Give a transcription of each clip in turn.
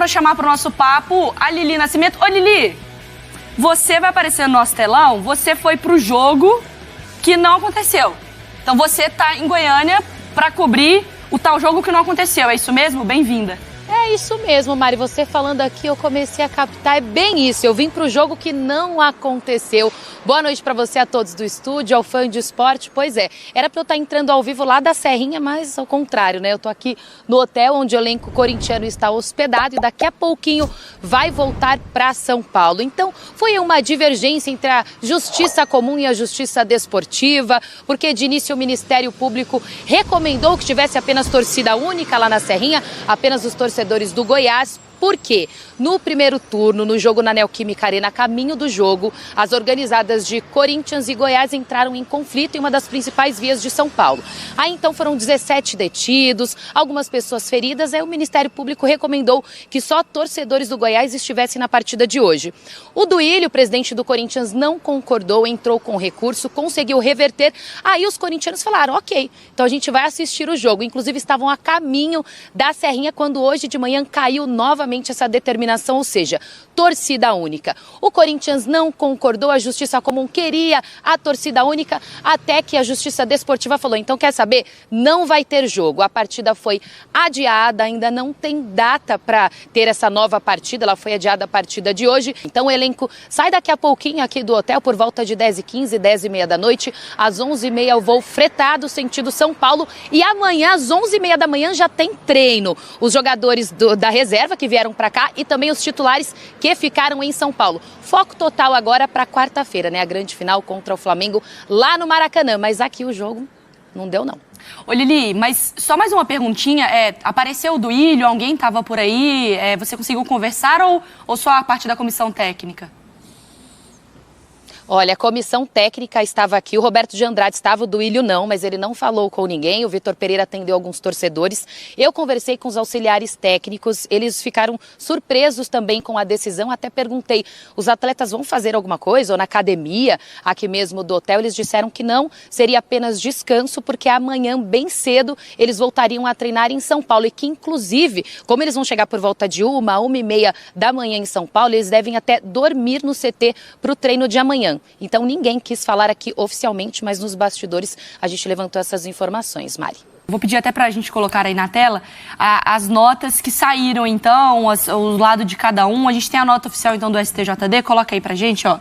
para chamar para o nosso papo a Lili Nascimento. Ô, Lili, você vai aparecer no nosso telão, você foi pro jogo que não aconteceu. Então você tá em Goiânia para cobrir o tal jogo que não aconteceu. É isso mesmo? Bem-vinda. É isso mesmo, Mari. Você falando aqui, eu comecei a captar. É bem isso. Eu vim para o jogo que não aconteceu. Boa noite para você, a todos do estúdio, ao fã de esporte. Pois é, era para eu estar entrando ao vivo lá da Serrinha, mas ao contrário, né? Eu tô aqui no hotel onde o elenco corintiano está hospedado e daqui a pouquinho vai voltar para São Paulo. Então, foi uma divergência entre a justiça comum e a justiça desportiva, porque de início o Ministério Público recomendou que tivesse apenas torcida única lá na Serrinha, apenas os torcedores do Goiás. Por quê? No primeiro turno, no jogo na Neoquímica Arena, a caminho do jogo, as organizadas de Corinthians e Goiás entraram em conflito em uma das principais vias de São Paulo. Aí então foram 17 detidos, algumas pessoas feridas, aí o Ministério Público recomendou que só torcedores do Goiás estivessem na partida de hoje. O Duílio, presidente do Corinthians, não concordou, entrou com recurso, conseguiu reverter. Aí os corintianos falaram, ok, então a gente vai assistir o jogo. Inclusive estavam a caminho da Serrinha quando hoje de manhã caiu novamente essa determinação, ou seja, torcida única. O Corinthians não concordou, a Justiça Comum queria a torcida única, até que a Justiça Desportiva falou, então quer saber? Não vai ter jogo. A partida foi adiada, ainda não tem data para ter essa nova partida, ela foi adiada a partida de hoje. Então o elenco sai daqui a pouquinho aqui do hotel por volta de 10h15, 10h30 da noite, às 11h30 o voo fretado sentido São Paulo e amanhã às 11h30 da manhã já tem treino. Os jogadores da reserva que vieram para cá e também os titulares que ficaram em São Paulo. Foco total agora para quarta-feira, né? A grande final contra o Flamengo lá no Maracanã. Mas aqui o jogo não deu, não. Ô, Lili, mas só mais uma perguntinha. Apareceu o Duílio? Alguém estava por aí? Você conseguiu conversar ou só a parte da comissão técnica? Olha, a comissão técnica estava aqui, o Roberto de Andrade estava, o Duílio não, mas ele não falou com ninguém, o Vitor Pereira atendeu alguns torcedores. Eu conversei com os auxiliares técnicos, eles ficaram surpresos também com a decisão, até perguntei, os atletas vão fazer alguma coisa ou na academia aqui mesmo do hotel? Eles disseram que não, seria apenas descanso, porque amanhã bem cedo eles voltariam a treinar em São Paulo e que inclusive, como eles vão chegar por volta de 1h30 da manhã em São Paulo, eles devem até dormir no CT para o treino de amanhã. Então ninguém quis falar aqui oficialmente, mas nos bastidores a gente levantou essas informações, Mari. Vou pedir até para a gente colocar aí na tela as notas que saíram, então, o lado de cada um. A gente tem a nota oficial, então, do STJD, coloca aí para a gente, ó,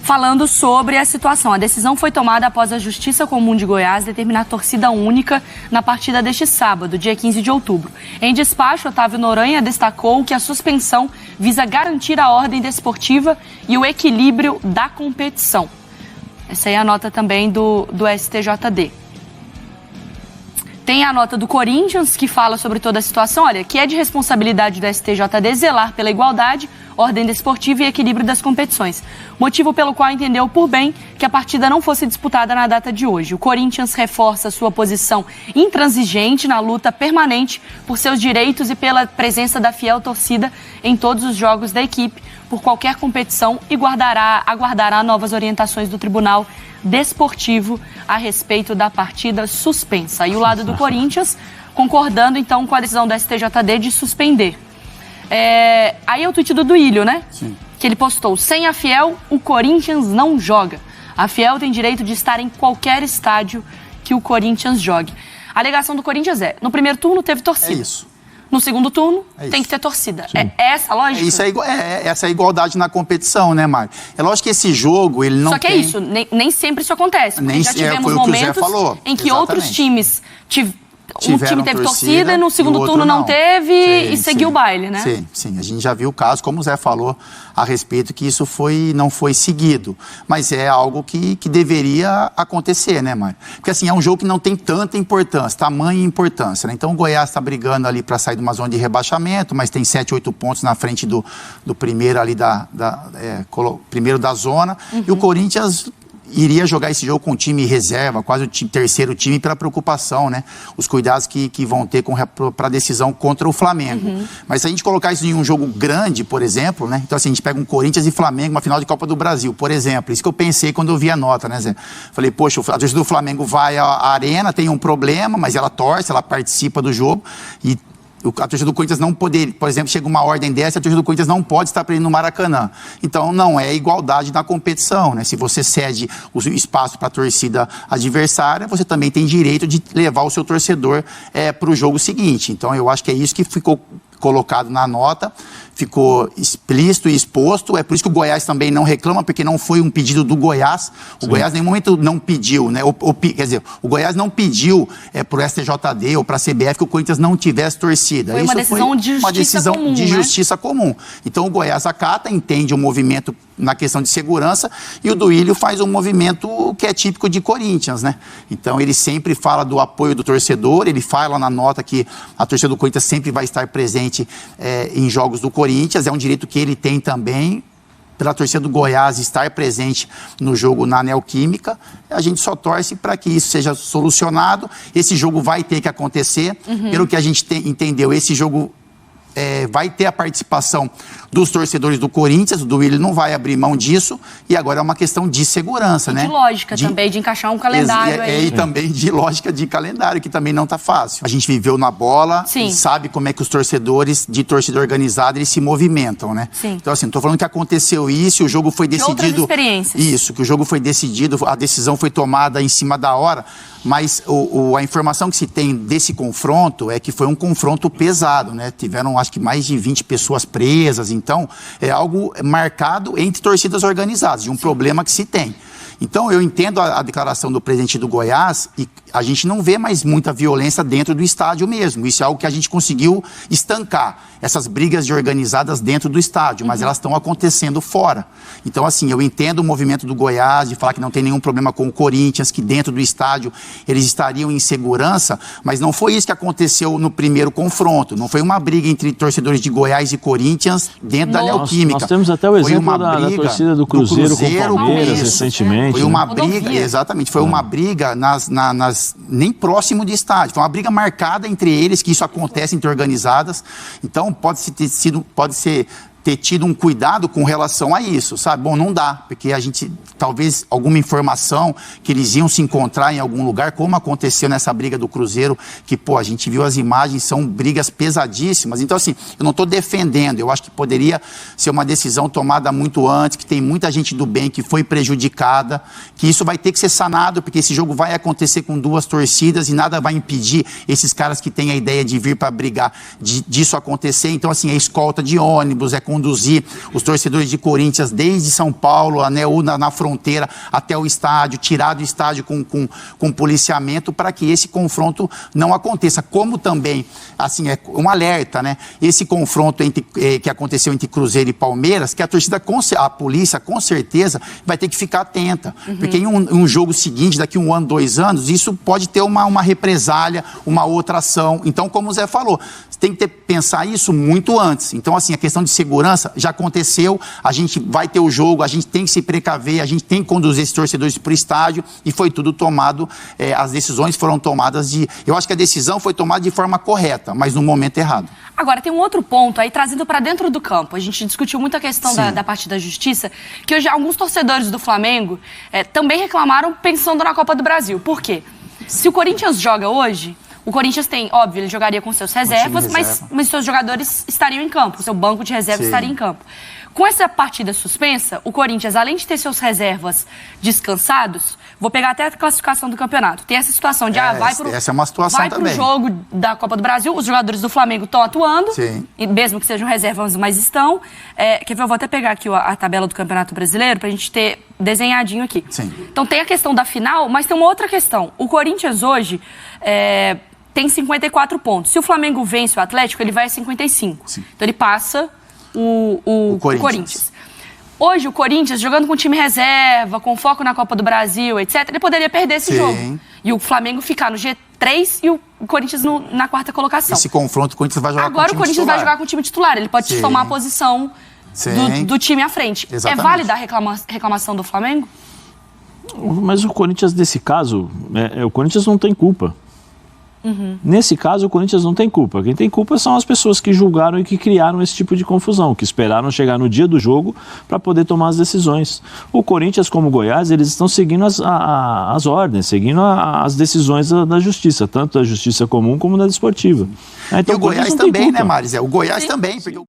falando sobre a situação. A decisão foi tomada após a Justiça Comum de Goiás determinar torcida única na partida deste sábado, dia 15 de outubro. Em despacho, Otávio Noronha destacou que a suspensão visa garantir a ordem desportiva e o equilíbrio da competição. Essa aí é a nota também do STJD. Tem a nota do Corinthians, que fala sobre toda a situação, olha, que é de responsabilidade do STJD zelar pela igualdade, ordem desportiva e equilíbrio das competições. Motivo pelo qual entendeu por bem que a partida não fosse disputada na data de hoje. O Corinthians reforça sua posição intransigente na luta permanente por seus direitos e pela presença da fiel torcida em todos os jogos da equipe, por qualquer competição e aguardará novas orientações do Tribunal Desportivo a respeito da partida suspensa. E o lado do Corinthians concordando então com a decisão do STJD de suspender. Aí é o tweet do Duílio, né? Sim. Que ele postou, sem a Fiel, o Corinthians não joga. A Fiel tem direito de estar em qualquer estádio que o Corinthians jogue. A alegação do Corinthians no primeiro turno teve torcida. É isso. No segundo turno, tem que ter torcida. É essa a lógica? Isso essa é a igualdade na competição, né, Mário? É lógico que esse jogo, ele não tem... Só que é isso, nem sempre isso acontece. Porque já tivemos momentos em que outros times... Um time teve torcida e no segundo turno não teve e seguiu o baile, né? Sim. A gente já viu o caso, como o Zé falou a respeito, que isso não foi seguido. Mas é algo que deveria acontecer, né, Mário? Porque assim, é um jogo que não tem tanta importância, tamanha importância, né? Então o Goiás está brigando ali para sair de uma zona de rebaixamento, mas tem 7, 8 pontos na frente do primeiro ali primeiro da zona. Uhum. E o Corinthians iria jogar esse jogo com o time reserva, quase o terceiro time, pela preocupação, né? Os cuidados que vão ter para a decisão contra o Flamengo. Uhum. Mas se a gente colocar isso em um jogo grande, por exemplo, né? Então assim, a gente pega um Corinthians e Flamengo, uma final de Copa do Brasil, por exemplo. Isso que eu pensei quando eu vi a nota, né, Zé? Falei, poxa, a torcida do Flamengo vai à arena, tem um problema, mas ela torce, ela participa do jogo e a torcida do Corinthians não poder, por exemplo, chega uma ordem dessa, a torcida do Corinthians não pode estar presente no Maracanã. Então, não é igualdade na competição, né? Se você cede o espaço para a torcida adversária, você também tem direito de levar o seu torcedor para o jogo seguinte. Então, eu acho que é isso que ficou colocado na nota, ficou explícito e exposto. É por isso que o Goiás também não reclama, porque não foi um pedido do Goiás. O Goiás em nenhum momento não pediu, né? Quer dizer, o Goiás não pediu para o STJD ou para a CBF que o Corinthians não tivesse torcida. Foi uma decisão de justiça comum. Então o Goiás acata, entende o movimento na questão de segurança, e o Duílio faz um movimento que é típico de Corinthians, né? Então ele sempre fala do apoio do torcedor, ele fala na nota que a torcida do Corinthians sempre vai estar presente em jogos do Corinthians, é um direito que ele tem também, pela torcida do Goiás estar presente no jogo na Neoquímica. A gente só torce para que isso seja solucionado. Esse jogo vai ter que acontecer, pelo que a gente entendeu, esse jogo vai ter a participação dos torcedores do Corinthians, o Duílio não vai abrir mão disso, e agora é uma questão de segurança, né? De lógica também, de encaixar um calendário aí. E também de lógica de calendário, que também não está fácil. A gente viveu na bola, e sabe como é que os torcedores de torcida organizada, eles se movimentam, né? Sim. Então, assim, não estou falando que aconteceu isso, o jogo foi decidido... Outras experiências. Isso, que o jogo foi decidido, a decisão foi tomada em cima da hora, mas a informação que se tem desse confronto é que foi um confronto pesado, né? Tiveram, acho que, mais de 20 pessoas presas. Então, é algo marcado entre torcidas organizadas, de um problema que se tem. Então, eu entendo a declaração do presidente do Goiás, e a gente não vê mais muita violência dentro do estádio mesmo. Isso é algo que a gente conseguiu estancar, essas brigas de organizadas dentro do estádio, mas elas estão acontecendo fora. Então, assim, eu entendo o movimento do Goiás de falar que não tem nenhum problema com o Corinthians, que dentro do estádio eles estariam em segurança, mas não foi isso que aconteceu no primeiro confronto. Não foi uma briga entre torcedores de Goiás e Corinthians dentro da Neoquímica. Nós temos até o exemplo da torcida do Cruzeiro com o Palmeiras recentemente. Foi uma briga, exatamente, foi uma briga nem próximo de estádio. Foi uma briga marcada entre eles, que isso acontece entre organizadas. Então, pode ter tido um cuidado com relação a isso, sabe? Bom, não dá, porque a gente, talvez alguma informação que eles iam se encontrar em algum lugar, como aconteceu nessa briga do Cruzeiro, que, a gente viu as imagens, são brigas pesadíssimas. Então, assim, eu não estou defendendo, eu acho que poderia ser uma decisão tomada muito antes, que tem muita gente do bem que foi prejudicada, que isso vai ter que ser sanado, porque esse jogo vai acontecer com duas torcidas e nada vai impedir esses caras que têm a ideia de vir para brigar disso acontecer. Então, assim, é escolta de ônibus, é conduzir os torcedores de Corinthians desde São Paulo, na fronteira, até o estádio, tirar do estádio com policiamento para que esse confronto não aconteça. Como também, assim, é um alerta, né? Esse confronto que aconteceu entre Cruzeiro e Palmeiras, que a polícia com certeza vai ter que ficar atenta, porque em um jogo seguinte, daqui 1 ano, 2 anos, isso pode ter uma represália, uma outra ação. Então, como o Zé falou, tem que pensar isso muito antes. Então, assim, a questão de segurança já aconteceu, a gente vai ter o jogo, a gente tem que se precaver, a gente tem que conduzir esses torcedores para o estádio, e foi tudo tomado, as decisões foram tomadas eu acho que a decisão foi tomada de forma correta, mas no momento errado. Agora, tem um outro ponto aí, trazendo para dentro do campo. A gente discutiu muito a questão da parte da justiça, que hoje alguns torcedores do Flamengo também reclamaram pensando na Copa do Brasil. Por quê? Se o Corinthians joga hoje, o Corinthians tem, óbvio, ele jogaria com seus reservas, mas seus jogadores estariam em campo, seu banco de reservas estaria em campo. Com essa partida suspensa, o Corinthians, além de ter seus reservas descansados, vou pegar até a classificação do campeonato, tem essa situação de, essa é uma situação vai também. Pro jogo da Copa do Brasil, os jogadores do Flamengo estão atuando, e mesmo que sejam reservas, mas estão. Quer ver, eu vou até pegar aqui a tabela do Campeonato Brasileiro, pra gente ter desenhadinho aqui. Sim. Então tem a questão da final, mas tem uma outra questão. O Corinthians hoje tem 54 pontos. Se o Flamengo vence o Atlético, ele vai a 55. Sim. Então ele passa o Corinthians. Hoje, o Corinthians, jogando com time reserva, com foco na Copa do Brasil, etc., ele poderia perder esse jogo. E o Flamengo ficar no G3 e o Corinthians na quarta colocação. Esse confronto, o Corinthians vai jogar Agora o Corinthians vai jogar com o time titular. Ele pode tomar a posição do time à frente. Exatamente. É válida a reclamação do Flamengo? Mas o Corinthians, nesse caso, o Corinthians não tem culpa. Nesse caso, o Corinthians não tem culpa. Quem tem culpa são as pessoas que julgaram e que criaram esse tipo de confusão, que esperaram chegar no dia do jogo para poder tomar as decisões. O Corinthians, como o Goiás, eles estão seguindo as ordens, seguindo as decisões da justiça, tanto da justiça comum como da desportiva. Então, e o Goiás também, né, Maris? O Goiás também, porque